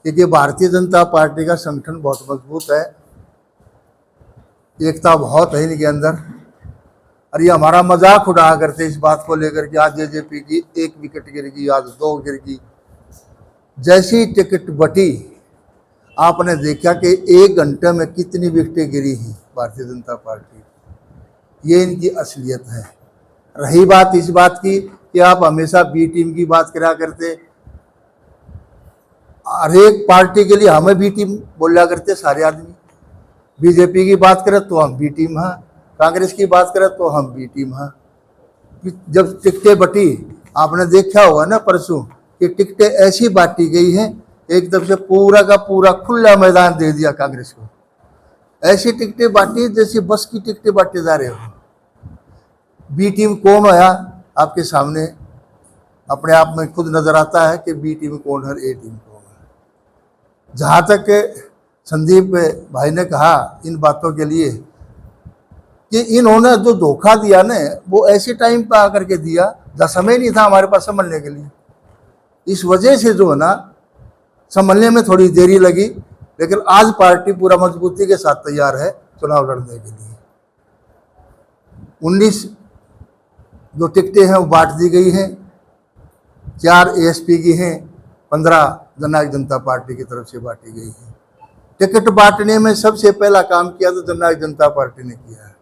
क्योंकि भारतीय जनता पार्टी का संगठन बहुत मजबूत है, एकता बहुत है इनके अंदर। और ये हमारा मजाक उड़ा करते इस बात को लेकर कि आज जेजेपी की 1 विकेट गिर गई, आज 2 गिर गई। जैसी टिकट बटी आपने देखा कि 1 घंटे में कितनी विकेटें गिरी हैं भारतीय जनता पार्टी। ये इनकी असलियत है। रही बात इस बात की कि आप हमेशा बी टीम की बात करा करते, हर एक पार्टी के लिए हमें बी टीम बोला करते सारे आदमी। बीजेपी की बात करें तो हम बी टीम हैं, कांग्रेस की बात करें तो हम बी टीम हैं। जब टिकटें बटी आपने देखा होगा ना परसों कि टिकटें ऐसी बांटी गई हैं, एकदम से पूरा का पूरा खुला मैदान दे दिया कांग्रेस को। ऐसी टिकटें बांटी जैसी बस की टिकटें बांटे जा रहे हो। बी टीम कौन होया आपके सामने अपने आप में खुद नजर आता है कि बी टीम कौन है, ए टीम कौन है। जहाँ तक संदीप भाई ने कहा इन बातों के लिए कि इन्होंने जो धोखा दिया ना वो ऐसे टाइम पर आकर के दिया जहाँ समय नहीं था हमारे पास संभलने के लिए। इस वजह से जो है ना संभलने में थोड़ी देरी लगी, लेकिन आज पार्टी पूरा मजबूती के साथ तैयार है चुनाव लड़ने के लिए। 19 जो टिकटें हैं वो बांट दी गई हैं, 4 एएसपी की हैं, 15 जननायक जनता पार्टी की तरफ से बांटी गई है। टिकट बांटने में सबसे पहला काम किया तो जननायक जनता पार्टी ने किया है।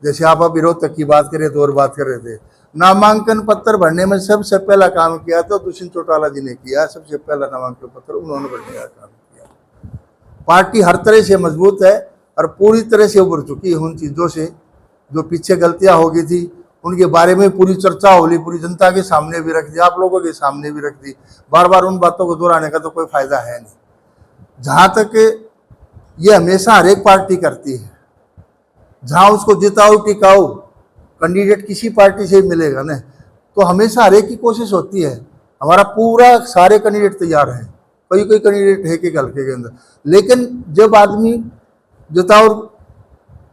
जैसे आप अभी रोहतक की बात करें तो और बात कर रहे थे, नामांकन पत्र भरने में सबसे पहला काम किया तो दुष्यंत चौटाला जी ने किया। सबसे पहला नामांकन पत्र उन्होंने भरने का काम किया। पार्टी हर तरह से मजबूत है और पूरी तरह से उभर चुकी है उन चीज़ों से जो पीछे गलतियां हो गई थी। उनके बारे में पूरी चर्चा हो ली, पूरी जनता के सामने भी रख दी, आप लोगों के सामने भी रख दी। बार बार उन बातों को दोहराने का तो कोई फायदा है नहीं। जहाँ तक ये हमेशा हर एक पार्टी करती है, जहाँ उसको जिताओ टिकाओ कैंडिडेट किसी पार्टी से मिलेगा ना तो हमेशा हर एक की कोशिश होती है। हमारा पूरा सारे कैंडिडेट तैयार हैं, कोई कैंडिडेट है कि हल्के के अंदर, लेकिन जब आदमी जिताओ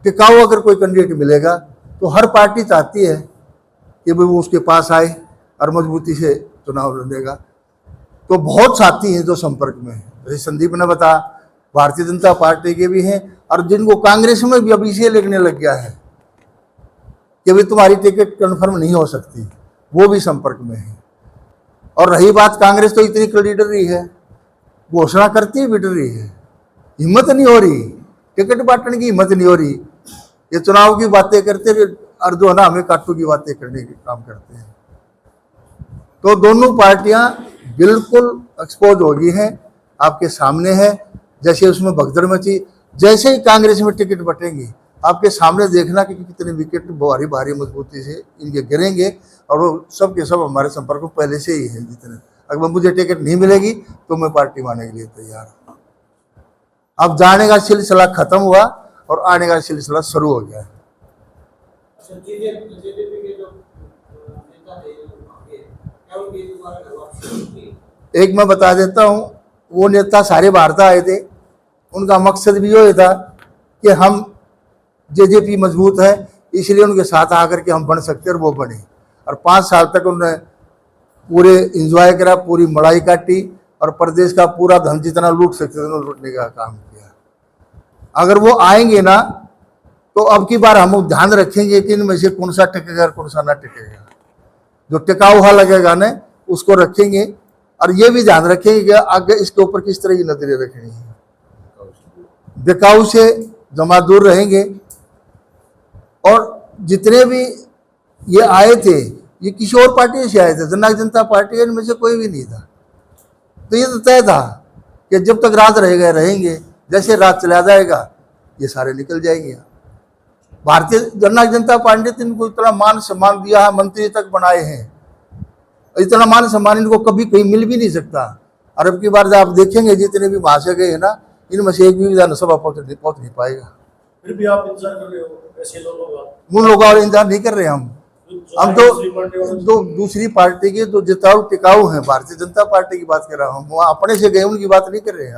टिकाऊ अगर कोई कैंडिडेट मिलेगा तो हर पार्टी चाहती है कि भाई वो उसके पास आए और मजबूती से चुनाव लड़ेगा। तो बहुत साथी हैं जो संपर्क में हैं, जैसे संदीप ने बताया भारतीय जनता पार्टी के भी हैं और जिनको कांग्रेस में भी अभी से लगने लग गया है कि भाई तुम्हारी टिकट कन्फर्म नहीं हो सकती, वो भी संपर्क में है। और रही बात कांग्रेस तो इतनी क्रेडिटर रही है, घोषणा करती है बिट रही है, हिम्मत नहीं हो रही, टिकट बांटने की हिम्मत नहीं हो रही। ये चुनाव की बातें करते और जो है ना हमें काटू की बातें करने के काम करते हैं। तो दोनों पार्टियां बिल्कुल एक्सपोज हो गई हैं, आपके सामने है। जैसे उसमें भगदड़ मची, जैसे ही कांग्रेस में टिकट बटेंगे आपके सामने देखना कि कितने विकेट भारी भारी मजबूती से इनके गिरेंगे। और वो सब के सब हमारे संपर्क में पहले से ही है। जितने अगर मुझे टिकट नहीं मिलेगी तो मैं पार्टी मानने के लिए तैयार हूँ। अब जाने का सिलसिला खत्म हुआ और आने का सिलसिला शुरू हो गया है। एक मैं बता देता हूँ, वो नेता सारे भारत आए थे, उनका मकसद भी ये था कि हम जेजेपी मजबूत है इसलिए उनके साथ आकर के हम बन सकते और वो बने। और 5 साल तक उन्होंने पूरे इंजॉय करा, पूरी मड़ाई काटी और प्रदेश का पूरा धन जितना लूट सकते थे उन्होंने लूटने का काम किया। अगर वो आएंगे ना तो अब की बार हम ध्यान रखेंगे कि इनमें से कौन सा टिकेगा और कौन सा ना टिकेगा। जो टिकाऊ हुआ लगेगा ना उसको रखेंगे और ये भी ध्यान रखेंगे कि आगे इसके ऊपर किस तरह की नजरें रखनी है। बिकाऊ से जमा दूर रहेंगे। और जितने भी ये आए थे ये किसी और पार्टी से आए थे, जननायक जनता पार्टी इनमें से कोई भी नहीं था। तो ये तो तय था कि जब तक राज रहेगा रहेंगे, जैसे राज चला जाएगा ये सारे निकल जाएंगे। भारतीय जननायक जनता पार्टी ने इनको इतना मान सम्मान दिया है, मंत्री तक बनाए हैं, इतना मान सम्मान इनको कभी कहीं मिल भी नहीं सकता। और अब की बार जब आप देखेंगे जितने भी महाशय गए हैं ना, इनमें से एक भी विधानसभा पहुंच नहीं पाएगा। फिर भी आप इंतजार कर रहे हो ऐसे लोगों का? उन लोगों का इंतजार नहीं कर रहे हम तो दूसरी पार्टी के जो जिताऊ टिकाऊ हैं, भारतीय जनता पार्टी की बात कर रहा हूँ। वहाँ अपने से गए उनकी बात नहीं कर रहे हैं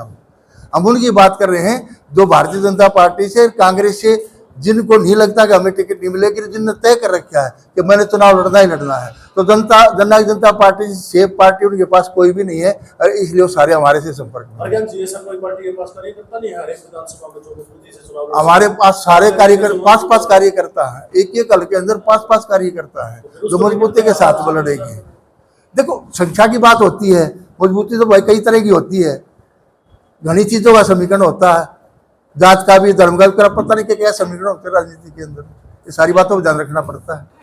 हम उनकी बात कर रहे हैं जो भारतीय जनता पार्टी से कांग्रेस से जिनको नहीं लगता कि हमें टिकट नहीं मिलेगी, जिनने तय कर रखा है कि मैंने चुनाव लड़ना ही लड़ना है, तो जननायक जनता पार्टी सेफ पार्टी उनके पास कोई भी नहीं है, और इसलिए वो सारे हमारे से संपर्क में हैं। अर्गन जी, ऐसा कोई पार्टी के पास कार्यकर्ता नहीं है हर एक विधानसभा में जो मजबूती से चुनाव लड़ हमारे सके? पास सारे कार्यकर्ता 5-5 कार्यकर्ता है, एक हल के अंदर 5-5 कार्यकर्ता है जो मजबूती के साथ वो लड़ेंगे। देखो संख्या की बात होती है, मजबूती तो भाई कई तरह की होती है, घनी चीजों का समीकरण होता है, जात का भी, धर्म का भी, पता नहीं क्या समीकरण होते हैं राजनीति के अंदर, ये सारी बातों को ध्यान रखना पड़ता है।